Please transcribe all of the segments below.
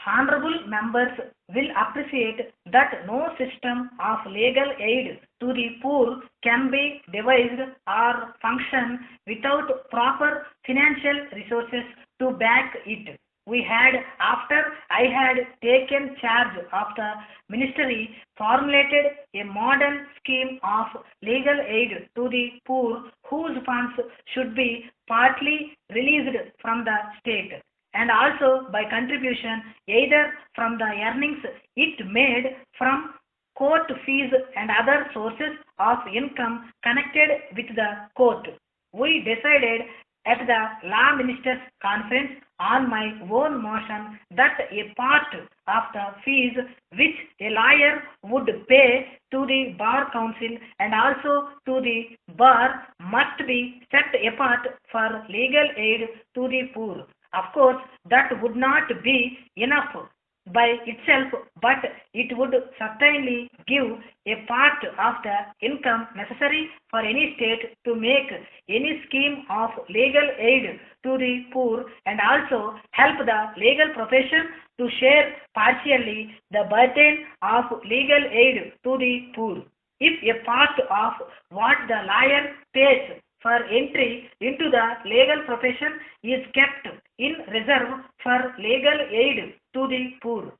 Honorable members will appreciate that no system of legal aid to the poor can be devised or function without proper financial resources to back it. We had, after I had taken charge of the ministry, formulated a modern scheme of legal aid to the poor whose funds should be partly released from the state and also by contribution either from the earnings it made from court fees and other sources of income connected with the court. We decided at the Law Ministers Conference on my own motion that a part of the fees which a lawyer would pay to the Bar Council and also to the bar must be set apart for legal aid to the poor. Of course, that would not be enough by itself, but it would certainly give a part of the income necessary for any state to make any scheme of legal aid to the poor and also help the legal profession to share partially the burden of legal aid to the poor. If a part of what the lawyer pays for entry into the legal profession is kept in reserve for legal aid to the poor.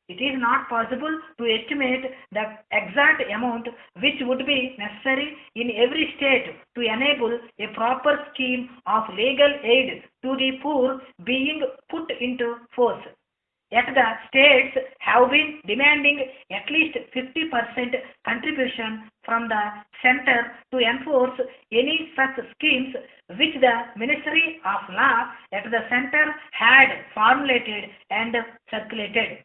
It is not possible to estimate the exact amount which would be necessary in every state to enable a proper scheme of legal aid to the poor being put into force. Yet the states have been demanding at least 50% contribution from the center to enforce any such schemes which the Ministry of Law at the center had formulated and circulated.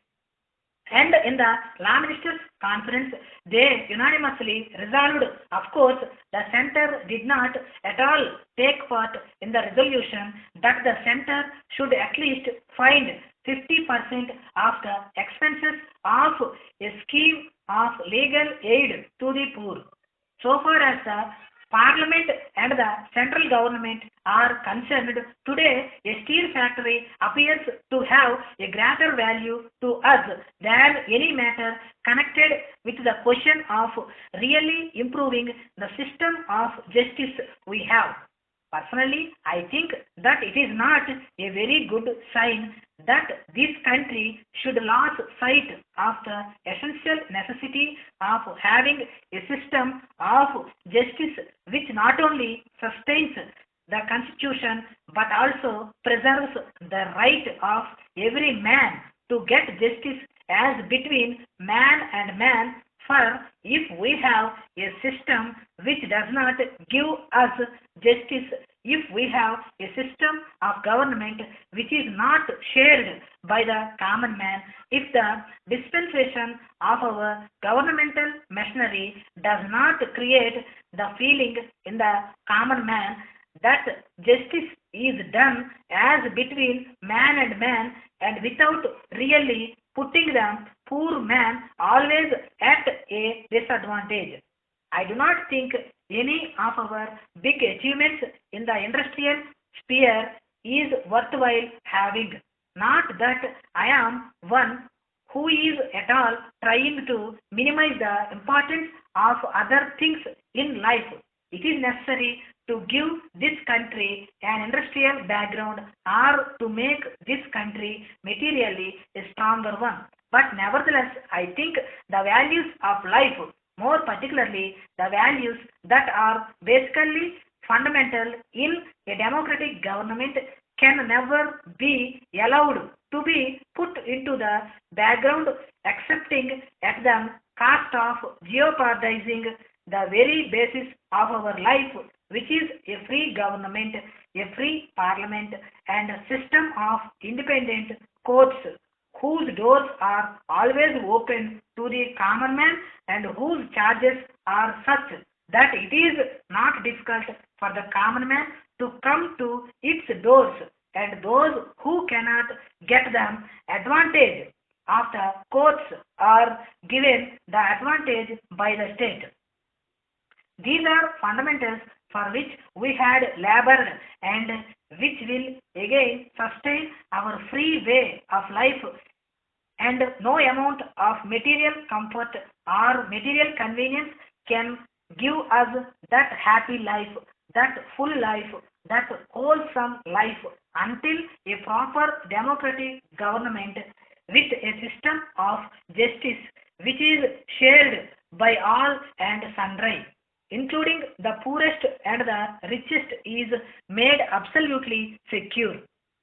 And in the Law Ministers Conference, they unanimously resolved, of course, the center did not at all take part in the resolution that the center should at least find 50% of the expenses of a scheme of legal aid to the poor. So far as the Parliament and the central government are concerned, today a steel factory appears to have a greater value to us than any matter connected with the question of really improving the system of justice we have. Personally, I think that it is not a very good sign that this country should lose sight of the essential necessity of having a system of justice which not only sustains the constitution but also preserves the right of every man to get justice as between man and man. For if we have a system which does not give us justice, if we have a system of government which is not shared by the common man, if the dispensation of our governmental machinery does not create the feeling in the common man that justice is done as between man and man and without really putting the poor man always at a disadvantage. I do not think any of our big achievements in the industrial sphere is worthwhile having. Not that I am one who is at all trying to minimize the importance of other things in life. It is necessary to give this country an industrial background or to make this country materially a stronger one. But nevertheless, I think the values of life, more particularly the values that are basically fundamental in a democratic government, can never be allowed to be put into the background excepting at the cost of jeopardizing the very basis of our life, which is a free government, a free parliament, and a system of independent courts whose doors are always open to the common man and whose charges are such that it is not difficult for the common man to come to its doors, and those who cannot get them advantage of the courts are given the advantage by the state. These are fundamentals for which we had labored and which will again sustain our free way of life and no amount of material comfort or material convenience can give us that happy life, that full life, that wholesome life until a proper democratic government with a system of justice which is shared by all and sundry, including the poorest and the richest, is made absolutely secure.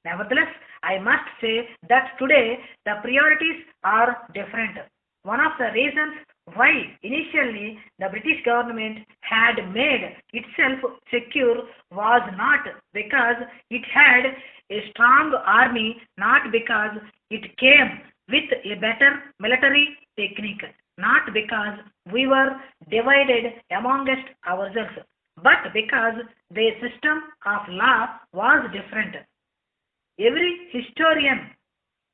Nevertheless, I must say that today the priorities are different. One of the reasons why initially the British government had made itself secure was not because it had a strong army, not because it came with a better military technique, not because we were divided amongst ourselves, but because the system of law was different. Every historian,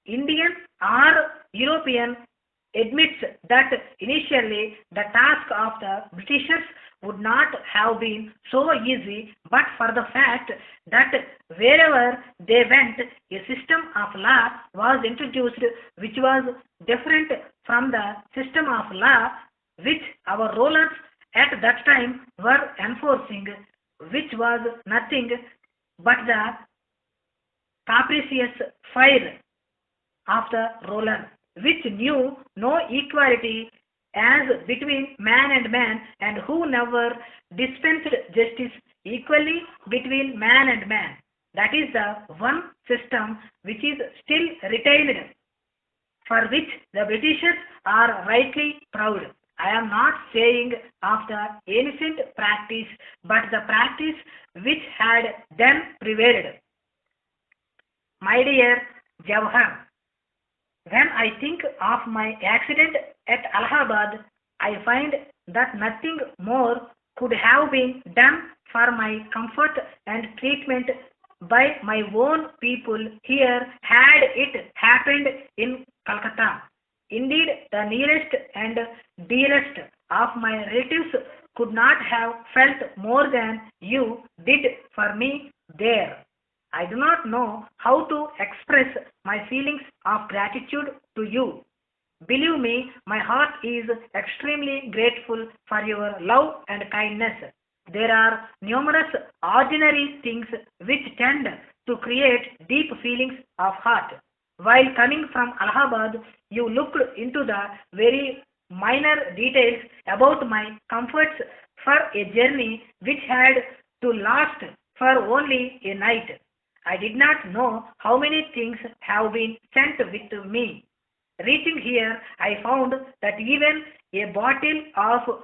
Indian or European, admits that initially the task of the Britishers would not have been so easy but for the fact that wherever they went, a system of law was introduced which was different from the system of law which our rulers at that time were enforcing, which was nothing but the capricious fire of the ruler, which knew no equality as between man and man, and who never dispensed justice equally between man and man. That is the one system which is still retained, for which the Britishers are rightly proud. I am not saying of the ancient practice, but the practice which had then prevailed. My dear Jawahar, when I think of my accident at Allahabad, I find that nothing more could have been done for my comfort and treatment by my own people here had it happened in Calcutta. Indeed, the nearest and dearest of my relatives could not have felt more than you did for me there. I do not know how to express my feelings of gratitude to you. Believe me, my heart is extremely grateful for your love and kindness. There are numerous ordinary things which tend to create deep feelings of heart. While coming from Allahabad, you looked into the very minor details about my comforts for a journey which had to last for only a night. I did not know how many things have been sent with me. Reaching here, I found that even a bottle of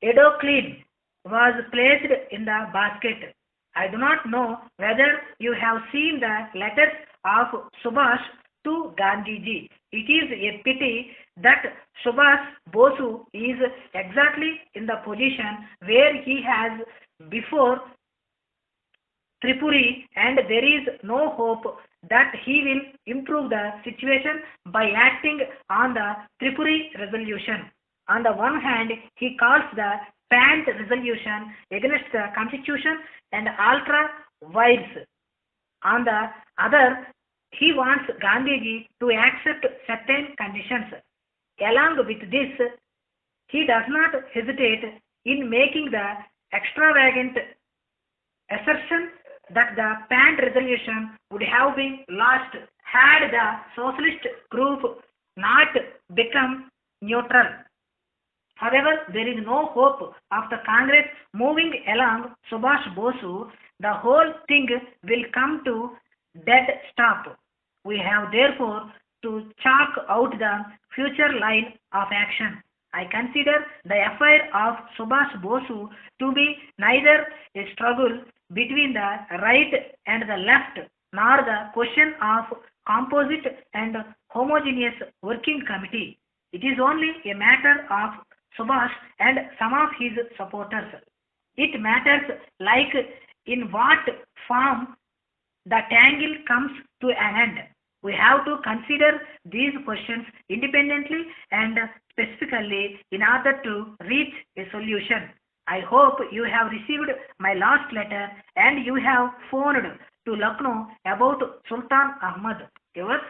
Edocline was placed in the basket. I do not know whether you have seen the letters of Subhash to Gandhiji. It is a pity that Subhash Bosu is exactly in the position where he has before Tripuri, and there is no hope that he will improve the situation by acting on the Tripuri resolution. On the one hand, he calls the Pant resolution against the constitution and ultra vires. On the other, he wants Gandhiji to accept certain conditions. Along with this, he does not hesitate in making the extravagant assertion that the Pant resolution would have been lost had the socialist group not become neutral. However, there is no hope of the Congress moving along Subhash Bosu. The whole thing will come to dead stop. We have therefore to chalk out the future line of action. I consider the affair of Subhash Bosu to be neither a struggle between the right and the left, nor the question of composite and homogeneous working committee. It is only a matter of Subhash and some of his supporters. It matters like in what form the tangle comes to an end. We have to consider these questions independently and specifically in order to reach a solution. I hope you have received my last letter and you have phoned to Lucknow about Sultan Ahmad. Yours